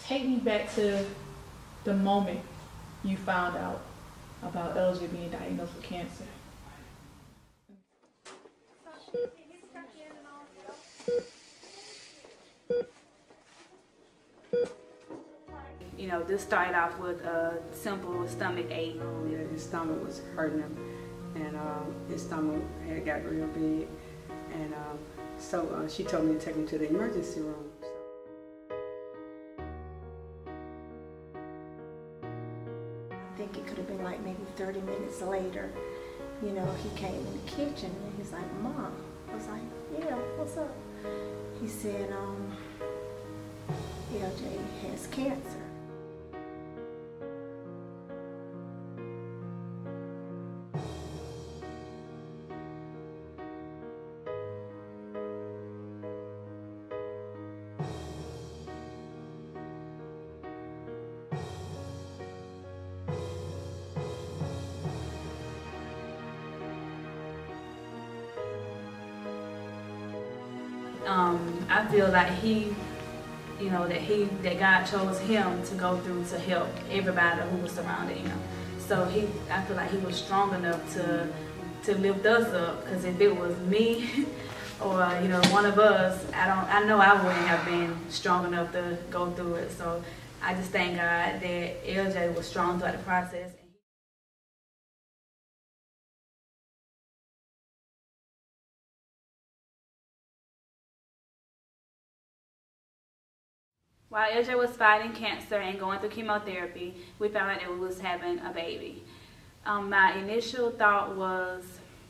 take me back to the moment you found out about LJ being diagnosed with cancer. You know, this started off with a simple stomach ache. Yeah, his stomach was hurting him, and his stomach had got real big, and so she told me to take him to the emergency room. I think it could have been like maybe 30 minutes later, you know, he came in the kitchen and he's like, "Mom." I was like, "Yeah, what's up?" He said, LJ has cancer. I feel like that God chose him to go through to help everybody who was surrounding him. So I feel like he was strong enough to lift us up. Because if it was me or one of us, I know I wouldn't have been strong enough to go through it. So I just thank God that LJ was strong throughout the process. While LJ was fighting cancer and going through chemotherapy, we found out that we was having a baby. My initial thought was,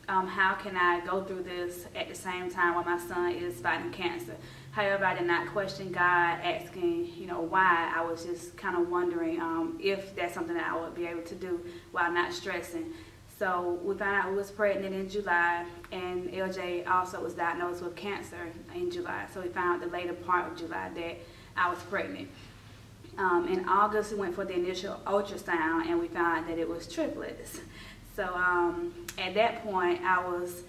how can I go through this at the same time while my son is fighting cancer? However, I did not question God, asking, why. I was just kind of wondering if that's something that I would be able to do while not stressing. So we found out we was pregnant in July, and LJ also was diagnosed with cancer in July. So we found out the later part of July that I was pregnant. In August, we went for the initial ultrasound, and we found out that it was triplets. So at that point, I was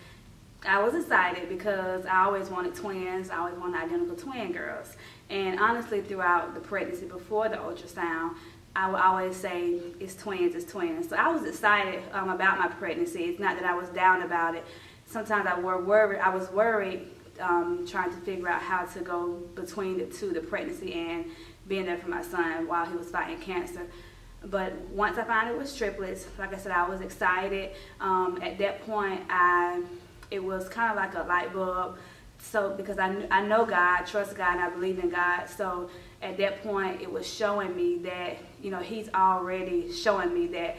excited because I always wanted twins. I always wanted identical twin girls. And honestly, throughout the pregnancy, before the ultrasound, I would always say, it's twins, it's twins. So I was excited about my pregnancy. It's not that I was down about it. Sometimes I was worried trying to figure out how to go between the two, the pregnancy and being there for my son while he was fighting cancer. But once I found it was triplets, like I said, I was excited. At that point, it was kind of like a light bulb. So because I know God, I trust God, and I believe in God. So at that point, it was showing me that, he's already showing me that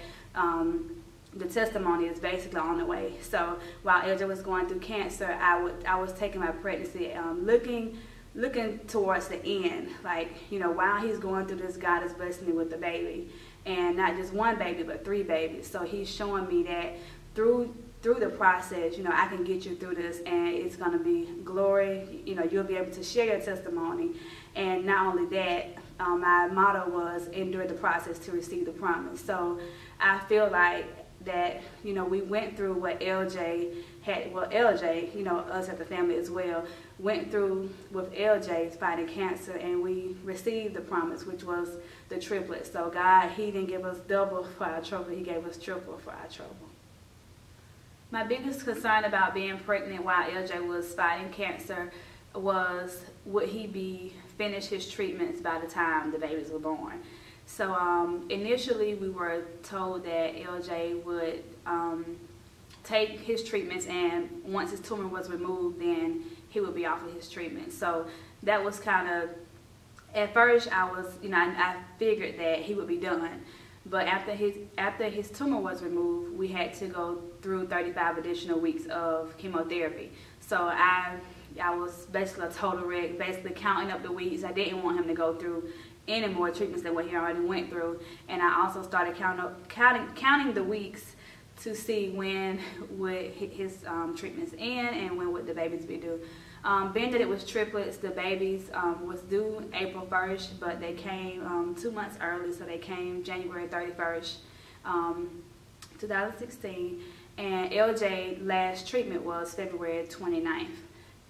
the testimony is basically on the way. So while LJ was going through cancer, I was taking my pregnancy, looking towards the end. Like, while he's going through this, God is blessing me with a baby. And not just one baby, but 3 babies. So he's showing me that through the process, I can get you through this, and it's going to be glory. You'll be able to share your testimony. And not only that, my motto was endure the process to receive the promise. So I feel like that, we went through what LJ had, LJ, us as a family as well, went through with LJ fighting cancer, and we received the promise, which was the triplets. So God, he didn't give us double for our trouble, he gave us triple for our trouble. My biggest concern about being pregnant while LJ was fighting cancer was, would he be finished his treatments by the time the babies were born? So initially we were told that LJ would take his treatments, and once his tumor was removed, then he would be off of his treatment. So that was kind of, at first I was, I figured that he would be done. But after his tumor was removed, we had to go through 35 additional weeks of chemotherapy. So I was basically a total wreck, basically counting up the weeks. I didn't want him to go through any more treatments than what he already went through. And I also started counting the weeks to see when would his treatments end and when would the babies be due. Being that it was triplets, the babies was due April 1st, but they came 2 months early, so they came January 31st, 2016. And LJ's last treatment was February 29th.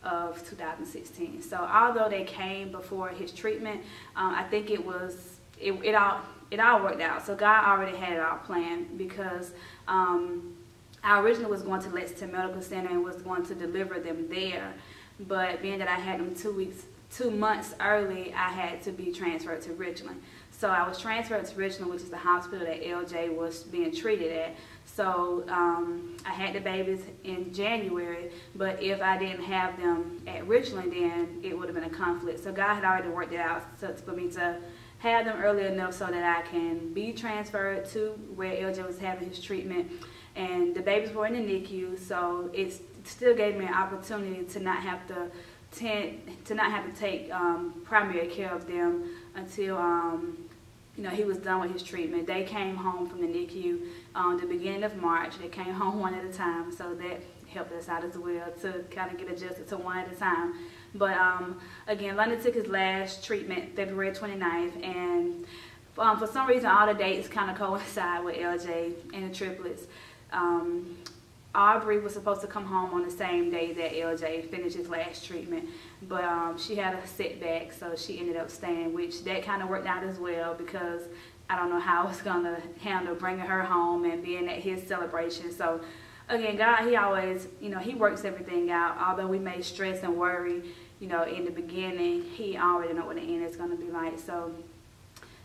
of 2016. So although they came before his treatment, I think it all worked out. So God already had it all planned, because I originally was going to Lexington Medical Center and was going to deliver them there, but being that I had them 2 months early, I had to be transferred to Richland. So I was transferred to Richland, which is the hospital that LJ was being treated at. So I had the babies in January, but if I didn't have them at Richland, then it would have been a conflict. So God had already worked it out for me to have them early enough so that I can be transferred to where LJ was having his treatment. And the babies were in the NICU, so it still gave me an opportunity to not have to take primary care of them until he was done with his treatment. They came home from the NICU the beginning of March. They came home one at a time, so that helped us out as well to kind of get adjusted to one at a time. But again, London took his last treatment February 29th, and for some reason all the dates kind of coincide with LJ and the triplets. Aubrey was supposed to come home on the same day that LJ finished his last treatment, but she had a setback, so she ended up staying, which that kind of worked out as well, because I don't know how I was going to handle bringing her home and being at his celebration. So again, God, he always, he works everything out. Although we may stress and worry, in the beginning, he already know what the end is going to be like. So,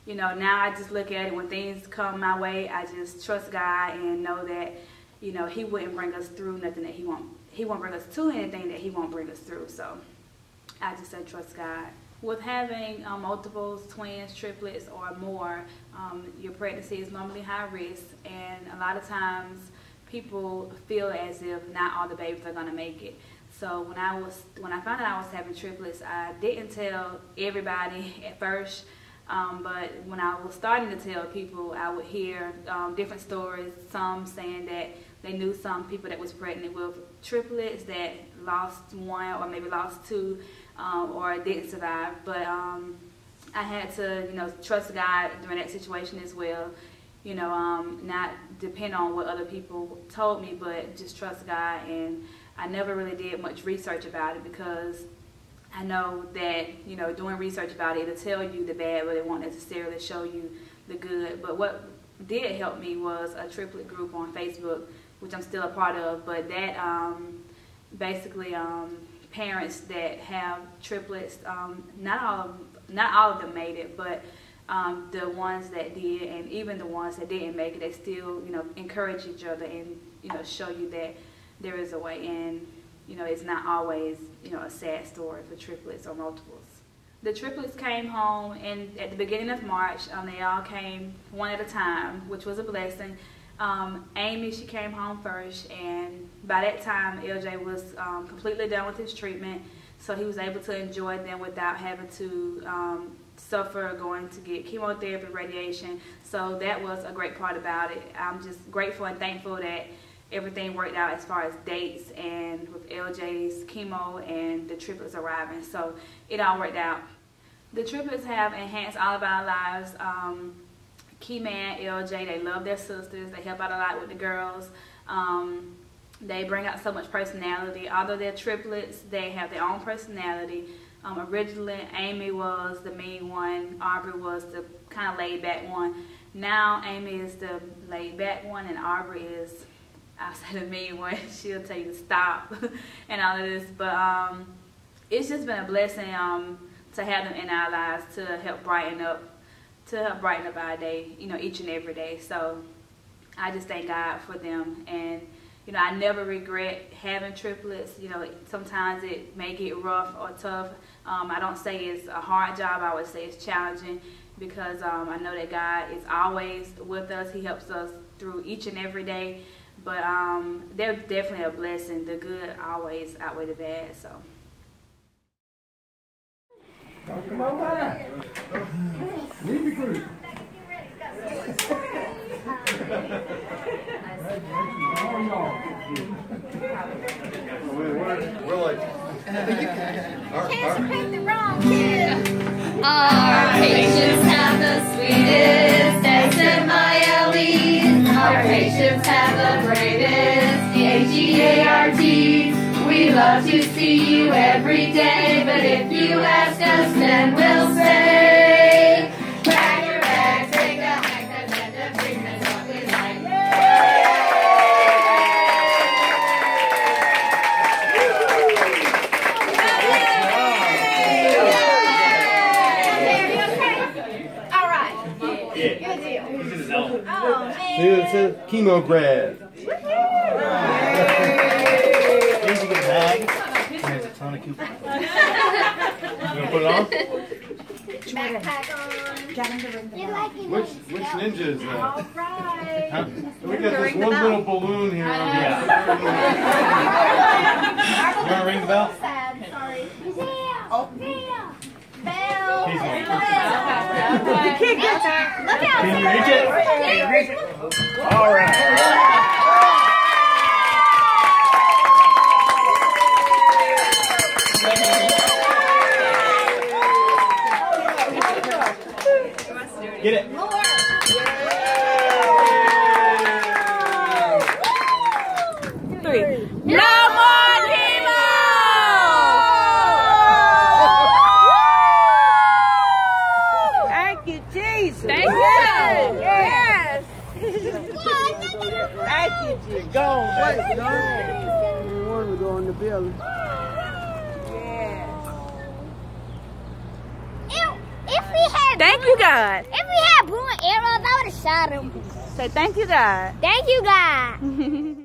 now I just look at it, when things come my way, I just trust God and know that, he wouldn't bring us through nothing that he won't bring us to anything that he won't bring us through. So I just say trust God. With having multiples, twins, triplets, or more, your pregnancy is normally high risk, and a lot of times people feel as if not all the babies are going to make it. So when I found out I was having triplets, I didn't tell everybody at first, but when I was starting to tell people, I would hear different stories, some saying that they knew some people that was pregnant with triplets that lost one or maybe lost two, or didn't survive. But I had to, trust God during that situation as well. Not depend on what other people told me, but just trust God. And I never really did much research about it, because I know that, doing research about it, it'll tell you the bad, but it won't necessarily show you the good. But what did help me was a triplet group on Facebook, which I'm still a part of, but that basically parents that have triplets, not all of them made it, but the ones that did, and even the ones that didn't make it, they still, encourage each other and, show you that there is a way, and, it's not always, a sad story for triplets or multiples. The triplets came home at the beginning of March. They all came one at a time, which was a blessing. Amy, she came home first, and by that time, LJ was completely done with his treatment, so he was able to enjoy them without having to suffer going to get chemotherapy, radiation. So that was a great part about it. I'm just grateful and thankful that everything worked out as far as dates and with LJ's chemo and the triplets arriving. So it all worked out. The triplets have enhanced all of our lives. Key man, LJ, they love their sisters. They help out a lot with the girls. They bring out so much personality. Although they're triplets, they have their own personality. Originally, Amy was the mean one. Aubrey was the kind of laid-back one. Now, Amy is the laid-back one, and Aubrey is, I'll say, the mean one. She'll tell you to stop and all of this. But it's just been a blessing to have them in our lives to help brighten up our day, each and every day. So I just thank God for them. And I never regret having triplets. Sometimes it may get rough or tough. I don't say it's a hard job. I would say it's challenging, because I know that God is always with us. He helps us through each and every day. But they're definitely a blessing. The good always outweigh the bad. So. Come on by. Leave the group. We're like, Can't pick the wrong kid. Our patients have the sweetest SMILEs. Our patients have the bravest HEARTs. We love love to see you every day, but if you ask us, then we'll say, pack your bags, take a hike, and then bring us what we like. All right. Yeah. Good deal. He's in his element. Oh, man. It's a chemo grad. Easy to get a bag. There's a ton of coupons. You gonna put it on? Backpack on. You like it? Which ninja is that? All right. Huh? We got this one little balloon here. Yeah. You wanna ring the bell? Sad, sorry. Oh. Bell. He's on. Look out. Can you reach it? Can you reach it? All right. Get it. No more chemo! Thank you, Jesus. Thank you. Yes. Thank you, Jesus. Go on, wait, go on. You want to go in the building. If we had Thank you, God. if we had blue arrows, I would have shot him. Say thank you, God. Thank you, God.